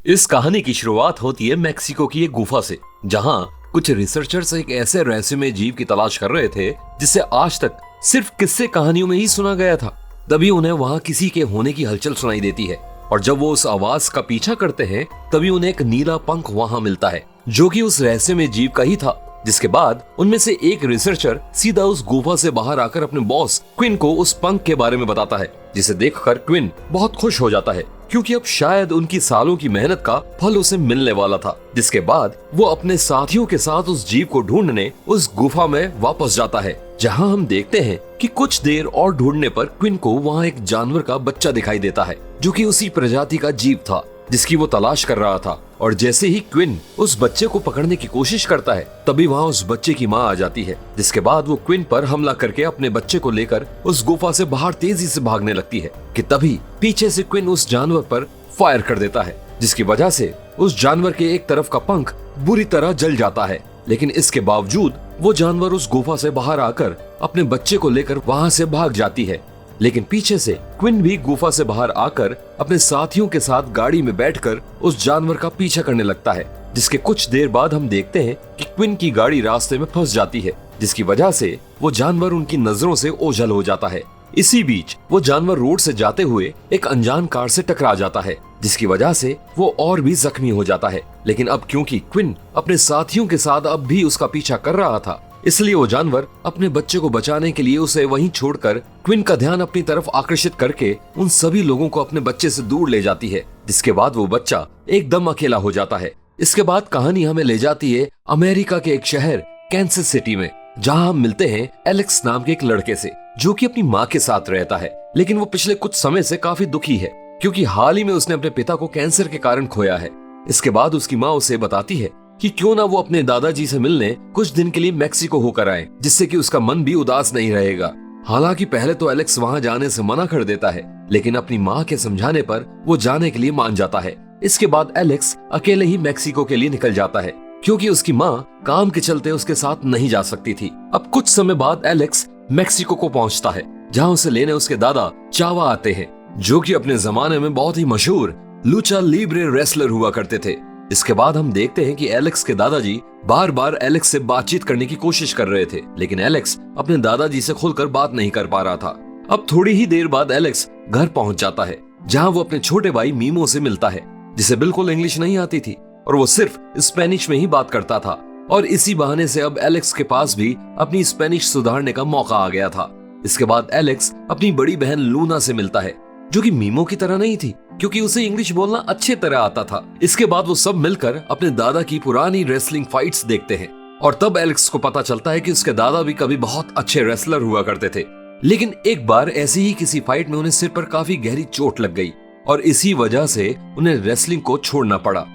इस कहानी की शुरुआत होती है मेक्सिको की एक गुफा से, जहां कुछ रिसर्चर्स एक ऐसे रहस्यमय जीव की तलाश कर रहे थे जिसे आज तक सिर्फ किस्से कहानियों में ही सुना गया था। तभी उन्हें वहां किसी के होने की हलचल सुनाई देती है और जब वो उस आवाज का पीछा करते हैं तभी उन्हें एक नीला पंख वहां मिलता है जो कि उस रहस्यमय जीव का ही था। जिसके बाद उनमें से एक रिसर्चर सीधा उस गुफा से बाहर आकर अपने बॉस क्विन को उस पंख के बारे में बताता है, जिसे देखकर क्विन बहुत खुश हो जाता है क्योंकि अब शायद उनकी सालों की मेहनत का फल उसे मिलने वाला था। जिसके बाद वो अपने साथियों के साथ उस जीव को ढूंढने उस गुफा में वापस जाता है, जहां हम देखते हैं कि कुछ देर और ढूंढने पर क्विन को वहां एक जानवर का बच्चा दिखाई देता है जो कि उसी प्रजाति का जीव था जिसकी वो तलाश कर रहा था। और जैसे ही क्विन उस बच्चे को पकड़ने की कोशिश करता है तभी वहां उस बच्चे की मां आ जाती है, जिसके बाद वो क्विन पर हमला करके अपने बच्चे को लेकर उस गुफा से बाहर तेजी से भागने लगती है कि तभी पीछे से क्विन उस जानवर पर फायर कर देता है, जिसकी वजह से उस जानवर के एक तरफ का पंख बुरी तरह जल जाता है। लेकिन इसके बावजूद वो जानवर उस गुफा से बाहर आकर अपने बच्चे को लेकर वहां से भाग जाती है। लेकिन पीछे से क्विन भी गुफा से बाहर आकर अपने साथियों के साथ गाड़ी में बैठकर उस जानवर का पीछा करने लगता है, जिसके कुछ देर बाद हम देखते हैं कि क्विन की गाड़ी रास्ते में फंस जाती है, जिसकी वजह से वो जानवर उनकी नजरों से ओझल हो जाता है। इसी बीच वो जानवर रोड से जाते हुए एक अनजान कार से टकरा जाता है, जिसकी वजह से वो और भी जख्मी हो जाता है। लेकिन अब क्योंकि क्विन अपने साथियों के साथ अब भी उसका पीछा कर रहा था, इसलिए वो जानवर अपने बच्चे को बचाने के लिए उसे वहीं छोड़कर क्विन का ध्यान अपनी तरफ आकर्षित करके उन सभी लोगों को अपने बच्चे से दूर ले जाती है, जिसके बाद वो बच्चा एकदम अकेला हो जाता है। इसके बाद कहानी हमें ले जाती है अमेरिका के एक शहर कैंसस सिटी में, जहां हम मिलते हैं एलेक्स नाम के एक लड़के से जो कि अपनी माँ के साथ रहता है। लेकिन वो पिछले कुछ समय से काफी दुखी है क्योंकि हाल ही में उसने अपने पिता को कैंसर के कारण खोया है। इसके बाद उसकी माँ उसे बताती है कि क्यों ना वो अपने दादाजी से मिलने कुछ दिन के लिए मेक्सिको होकर आए, जिससे कि उसका मन भी उदास नहीं रहेगा। हालांकि पहले तो एलेक्स वहां जाने से मना कर देता है, लेकिन अपनी माँ के समझाने पर वो जाने के लिए मान जाता है। इसके बाद एलेक्स अकेले ही मेक्सिको के लिए निकल जाता है क्योंकि उसकी माँ काम के चलते उसके साथ नहीं जा सकती थी। अब कुछ समय बाद एलेक्स मेक्सिको को पहुंचता है, जहां उसे लेने उसके दादा चावा आते हैं, जो कि अपने जमाने में बहुत ही मशहूर लूचा लिब्रे रेसलर हुआ करते थे। इसके बाद हम देखते हैं कि एलेक्स के दादाजी बार बार एलेक्स से बातचीत करने की कोशिश कर रहे थे, लेकिन एलेक्स अपने दादाजी से खुलकर बात नहीं कर पा रहा था। अब थोड़ी ही देर बाद एलेक्स घर पहुंच जाता है, जहां वो अपने छोटे भाई मीमो से मिलता है, जिसे बिल्कुल इंग्लिश नहीं आती थी और वो सिर्फ स्पेनिश में ही बात करता था। और इसी बहाने से अब एलेक्स के पास भी अपनी स्पेनिश सुधारने का मौका आ गया था। इसके बाद एलेक्स अपनी बड़ी बहन लूना से मिलता है, जो कि मीमो की तरह नहीं थी क्योंकि उसे इंग्लिश बोलना अच्छे तरह आता था। इसके बाद वो सब मिलकर अपने दादा की पुरानी रेसलिंग फाइट्स देखते हैं और तब एलेक्स को पता चलता है कि उसके दादा भी कभी बहुत अच्छे रेसलर हुआ करते थे। लेकिन एक बार ऐसी ही किसी फाइट में उन्हें सिर पर काफी गहरी चोट लग गई और इसी वजह से उन्हें रेसलिंग को छोड़ना पड़ा।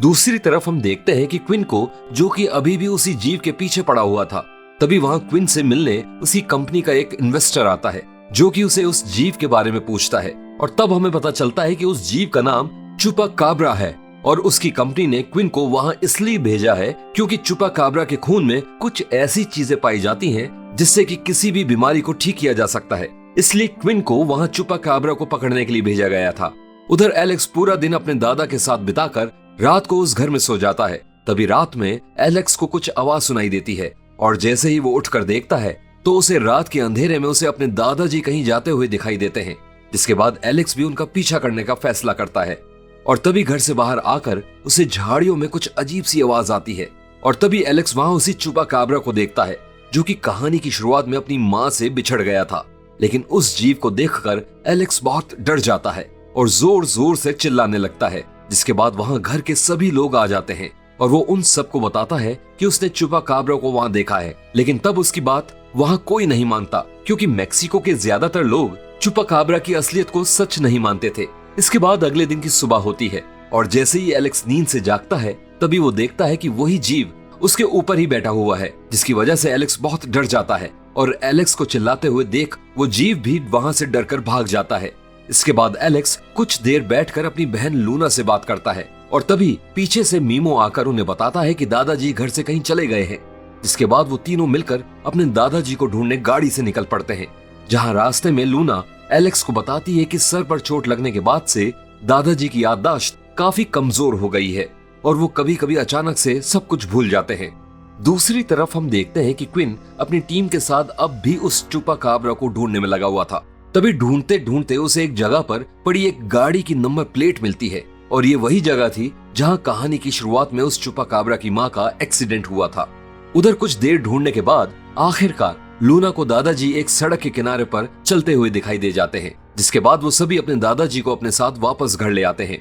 दूसरी तरफ हम देखते हैं कि क्विन को, जो कि अभी भी उसी जीव के पीछे पड़ा हुआ था, तभी वहां क्विन से मिलने उसी कंपनी का एक इन्वेस्टर आता है, जो कि उसे उस जीव के बारे में पूछता है। और तब हमें पता चलता है कि उस जीव का नाम चुपा काब्रा है और उसकी कंपनी ने क्विन को वहां इसलिए भेजा है क्योंकि चुपा काब्रा के खून में कुछ ऐसी चीजें पाई जाती हैं जिससे कि किसी भी बीमारी को ठीक किया जा सकता है। इसलिए क्विन को वहां चुपा काब्रा को पकड़ने के लिए भेजा गया था। उधर एलेक्स पूरा दिन अपने दादा के साथ बिताकर रात को उस घर में सो जाता है। तभी रात में एलेक्स को कुछ आवाज सुनाई देती है और जैसे ही वो उठकर देखता है तो उसे रात के अंधेरे में उसे अपने दादाजी कहीं जाते हुए दिखाई देते हैं। जिसके बाद एलेक्स भी उनका पीछा करने का फैसला करता है और तभी घर से बाहर आकर उसे झाड़ियों में कुछ अजीब सी आवाज आती है और तभी एलेक्स वहां उसी चुपा काब्रा को देखता है, जो कि कहानी की शुरुआत में अपनी माँ से बिछड़ गया था। लेकिन उस जीव को देखकर एलेक्स बहुत डर जाता है और जोर जोर से चिल्लाने लगता है। जिसके बाद वहां घर के सभी लोग आ जाते हैं और वो उन सबको बताता है कि उसने चुपा काब्रा को वहां देखा है। लेकिन तब उसकी बात वहां कोई नहीं मानता क्योंकि मेक्सिको के ज्यादातर लोग चुपा काब्रा की असलियत को सच नहीं मानते थे। इसके बाद अगले दिन की सुबह होती है और जैसे ही एलेक्स नींद से जागता है तभी वो देखता है कि वही जीव उसके ऊपर ही बैठा हुआ है, जिसकी वजह से एलेक्स बहुत डर जाता है और एलेक्स को चिल्लाते हुए देख वो जीव भी वहां से डरकर भाग जाता है। इसके बाद एलेक्स कुछ देर बैठकर अपनी बहन लूना से बात करता है और तभी पीछे से मीमो आकर उन्हें बताता है कि दादाजी घर से कहीं चले गए हैं। जिसके बाद वो तीनों मिलकर अपने दादाजी को ढूंढने गाड़ी से निकल पड़ते हैं, जहां रास्ते में लूना एलेक्स को बताती है कि सर पर चोट लगने के बाद से दादाजी की याददाश्त काफी कमजोर हो गई है और वो कभी कभी अचानक से सब कुछ भूल जाते हैं। दूसरी तरफ हम देखते हैं कि क्विन अपनी टीम के साथ अब भी उस चुपाकाब्रा को ढूंढने में लगा हुआ था। तभी ढूंढते ढूंढते उसे एक जगह पर पड़ी एक गाड़ी की नंबर प्लेट मिलती है और ये वही जगह थी जहां कहानी की शुरुआत में उस चुपाकाब्रा की मां का एक्सीडेंट हुआ था। उधर कुछ देर ढूंढने के बाद आखिरकार लूना को दादाजी एक सड़क के किनारे पर चलते हुए दिखाई दे जाते हैं, जिसके बाद वो सभी अपने दादाजी को अपने साथ वापस घर ले आते हैं।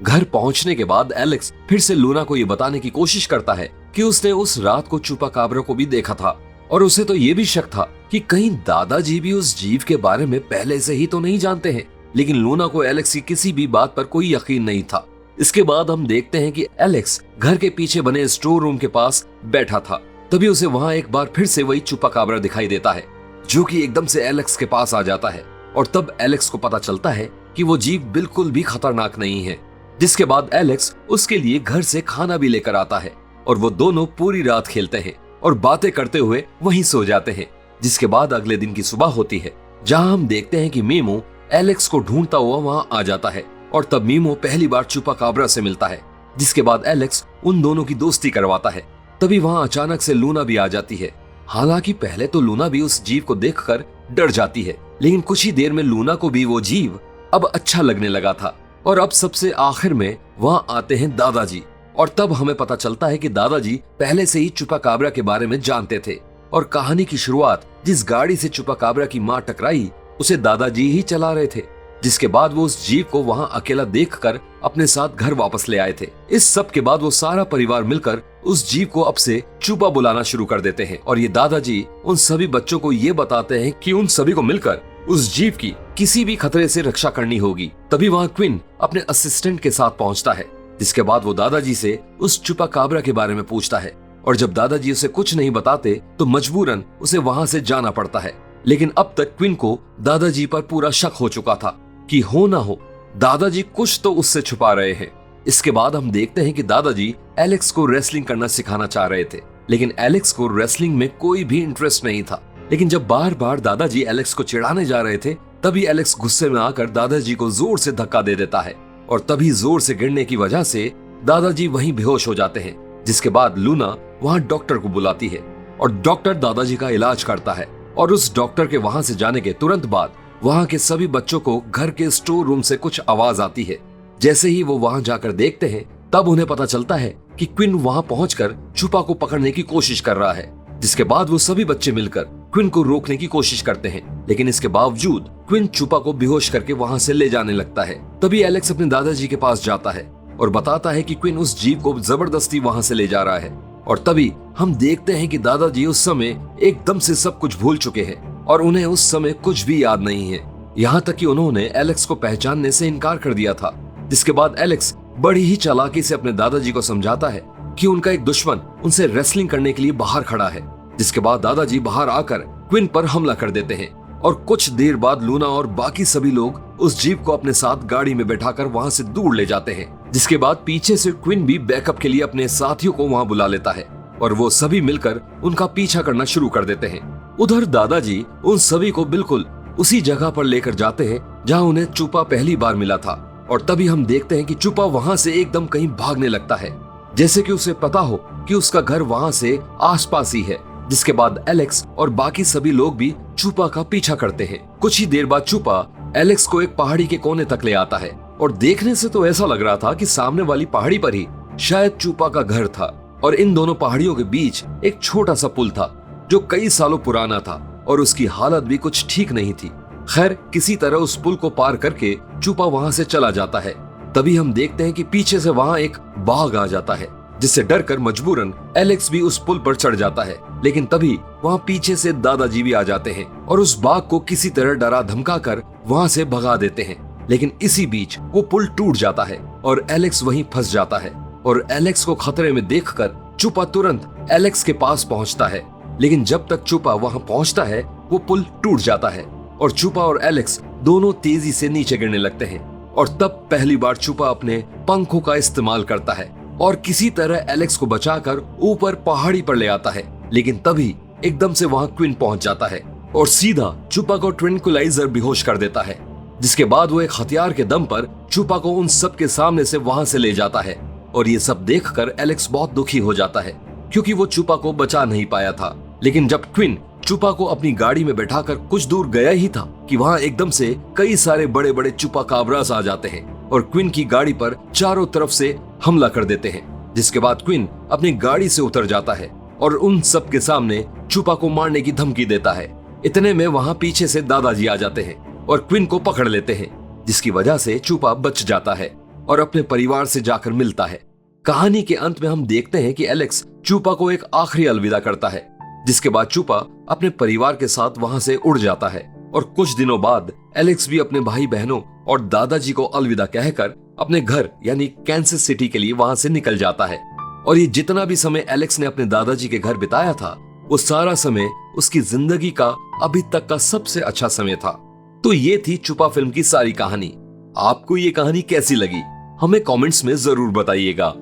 घर पहुंचने के बाद एलेक्स फिर से लूना को ये बताने की कोशिश करता है कि उसने उस रात को चुपाकाब्रा को भी देखा था और उसे तो ये भी शक था कि कहीं दादाजी भी उस जीव के बारे में पहले से ही तो नहीं जानते हैं। लेकिन लूना को एलेक्स की किसी भी बात पर कोई यकीन नहीं था। इसके बाद हम देखते हैं कि एलेक्स घर के पीछे बने स्टोर रूम के पास बैठा था। तभी उसे वहां एक बार फिर से वही चुपाकाब्रा दिखाई देता है, जो कि एकदम से एलेक्स के पास आ जाता है और तब एलेक्स को पता चलता है कि वो जीव बिल्कुल भी खतरनाक नहीं है। जिसके बाद एलेक्स उसके लिए घर से खाना भी लेकर आता है और वो दोनों पूरी रात खेलते हैं और बातें करते हुए वहीं सो जाते हैं। जिसके बाद अगले दिन की सुबह होती है, जहां हम देखते हैं कि मीमो एलेक्स को ढूंढता हुआ वहां आ जाता है और तब मीमो पहली बार चुपाकाब्रा से मिलता है। जिसके बाद एलेक्स उन दोनों की दोस्ती करवाता है। तभी वहां अचानक से लूना भी आ जाती है। हालांकि पहले तो लूना भी उस जीव को देखकर डर जाती है, लेकिन कुछ ही देर में लूना को भी वो जीव अब अच्छा लगने लगा था। और अब सबसे आखिर में वहां आते हैं दादाजी और तब हमें पता चलता है कि दादाजी पहले से ही चुपाकाब्रा के बारे में जानते थे और कहानी की शुरुआत जिस गाड़ी से चुपाकाब्रा की मां टकराई उसे दादाजी ही चला रहे थे। जिसके बाद वो उस जीव को वहां अकेला देखकर अपने साथ घर वापस ले आए थे। इस सब के बाद वो सारा परिवार मिलकर उस जीव को अब से चुपा बुलाना शुरू कर देते हैं और ये दादाजी उन सभी बच्चों को ये बताते हैं कि उन सभी को मिलकर उस जीव की किसी भी खतरे से रक्षा करनी होगी। तभी वहां क्विन अपने असिस्टेंट के साथ पहुंचता है। जिसके बाद वो दादाजी से उस चुपाकाब्रा के बारे में पूछता है और जब दादाजी उसे कुछ नहीं बताते तो मजबूरन उसे वहां से जाना पड़ता है। लेकिन अब तक क्विन को दादाजी पर पूरा शक हो चुका था कि हो ना हो दादाजी कुछ तो उससे छुपा रहे हैं। इसके बाद हम देखते हैं कि दादाजी एलेक्स को रेसलिंग करना सिखाना चाह रहे थे, लेकिन एलेक्स को रेसलिंग में कोई भी इंटरेस्ट नहीं था। लेकिन जब बार बार दादाजी एलेक्स को चिढ़ाने जा रहे थे, तभी एलेक्स गुस्से में आकर दादाजी को जोर से धक्का दे देता है और तभी जोर से गिरने की वजह से दादाजी वहीं बेहोश हो जाते हैं। जिसके बाद लूना वहां डॉक्टर को बुलाती है और डॉक्टर दादाजी का इलाज करता है और उस डॉक्टर के वहां से जाने के तुरंत बाद वहां के सभी बच्चों को घर के स्टोर रूम से कुछ आवाज आती है। जैसे ही वो वहां जाकर देखते हैं तब उन्हें पता चलता है कि क्विन वहां पहुंचकर चुपा को पकड़ने की कोशिश कर रहा है। जिसके बाद वो सभी बच्चे मिलकर क्विन को रोकने की कोशिश करते हैं, लेकिन इसके बावजूद क्विन चुपा को बेहोश करके वहां से ले जाने लगता है। तभी एलेक्स अपने दादाजी के पास जाता है और बताता है कि क्विन उस जीव को जबरदस्ती वहां से ले जा रहा है और तभी हम देखते हैं कि दादाजी उस समय एकदम से सब कुछ भूल चुके हैं और उन्हें उस समय कुछ भी याद नहीं है। यहाँ तक कि उन्होंने एलेक्स को पहचानने से इनकार कर दिया था। जिसके बाद एलेक्स बड़ी ही चालाकी से अपने दादाजी को समझाता है कि उनका एक दुश्मन उनसे रेसलिंग करने के लिए बाहर खड़ा है। जिसके बाद दादाजी बाहर आकर क्विन पर हमला कर देते हैं और कुछ देर बाद लूना और बाकी सभी लोग उस जीव को अपने साथ गाड़ी में बैठाकर वहां से दूर ले जाते हैं। जिसके बाद पीछे से क्विन भी बैकअप के लिए अपने साथियों को वहां बुला लेता है और वो सभी मिलकर उनका पीछा करना शुरू कर देते हैं। उधर दादाजी उन सभी को बिल्कुल उसी जगह पर लेकर जाते हैं जहां उन्हें चुपा पहली बार मिला था और तभी हम देखते हैं कि चुपा वहां से एकदम कहीं भागने लगता है, जैसे कि उसे पता हो कि उसका घर वहां से आसपास ही है। जिसके बाद एलेक्स और बाकी सभी लोग भी चुपा का पीछा करते हैं। कुछ ही देर बाद चुपा एलेक्स को एक पहाड़ी के कोने तक ले आता है और देखने से तो ऐसा लग रहा था कि सामने वाली पहाड़ी पर ही शायद चुपा का घर था और इन दोनों पहाड़ियों के बीच एक छोटा सा पुल था जो कई सालों पुराना था और उसकी हालत भी कुछ ठीक नहीं थी। खैर किसी तरह उस पुल को पार करके चुपा वहां से चला जाता है। तभी हम देखते हैं कि पीछे से वहां एक बाघ आ जाता है, जिससे डरकर मजबूरन एलेक्स भी उस पुल पर चढ़ जाता है। लेकिन तभी वहां पीछे से दादाजी भी आ जाते हैं और उस बाघ को किसी तरह डरा धमका कर वहां से भगा देते हैं। लेकिन इसी बीच वो पुल टूट जाता है और एलेक्स वहीं फंस जाता है और एलेक्स को खतरे में देखकर चुपा तुरंत एलेक्स के पास पहुंचता है। लेकिन जब तक चुपा वहां पहुंचता है वो पुल टूट जाता है और चुपा और एलेक्स दोनों तेजी से नीचे गिरने लगते हैं और तब पहली बार चुपा अपने पंखों का इस्तेमाल करता है और किसी तरह एलेक्स को बचाकर ऊपर पहाड़ी पर ले आता है। लेकिन तभी एकदम से वहां क्विन पहुंच जाता है और सीधा चुपा को ट्रैंक्विलाइजर बेहोश कर देता है। जिसके बाद वो एक हथियार के दम पर चूपा को उन सब के सामने से वहां से ले जाता है। और ये सब देखकर एलेक्स बहुत दुखी हो जाता है क्योंकि वो चूपा को बचा नहीं पाया था। लेकिन जब क्विन चूपा को अपनी गाड़ी में बैठाकर कुछ दूर गया ही था कि वहां एकदम से कई सारे बड़े बड़े चुपा काबरास आ जाते हैं और क्विन की गाड़ी पर चारों तरफ से हमला कर देते हैं। जिसके बाद क्विन अपनी गाड़ी से उतर जाता है और उन सब के सामने चूपा को मारने की धमकी देता है। इतने में वहां पीछे से दादाजी आ जाते हैं और क्विन को पकड़ लेते हैं, जिसकी वजह से चूपा बच जाता है और अपने परिवार से जाकर मिलता है। कहानी के अंत में हम देखते हैं कि एलेक्स चूपा को एक आखिरी अलविदा करता है, जिसके बाद चूपा अपने परिवार के साथ वहां से उड़ जाता है। और कुछ दिनों बाद एलेक्स भी अपने भाई बहनों और दादाजी को अलविदा कहकर अपने घर यानी कैंसस सिटी के लिए वहां से निकल जाता है। और ये जितना भी समय एलेक्स ने अपने दादाजी के घर बिताया था, वो सारा समय उसकी जिंदगी का अभी तक का सबसे अच्छा समय था। तो ये थी चुपा फिल्म की सारी कहानी। आपको ये कहानी कैसी लगी हमें कमेंट्स में जरूर बताइएगा।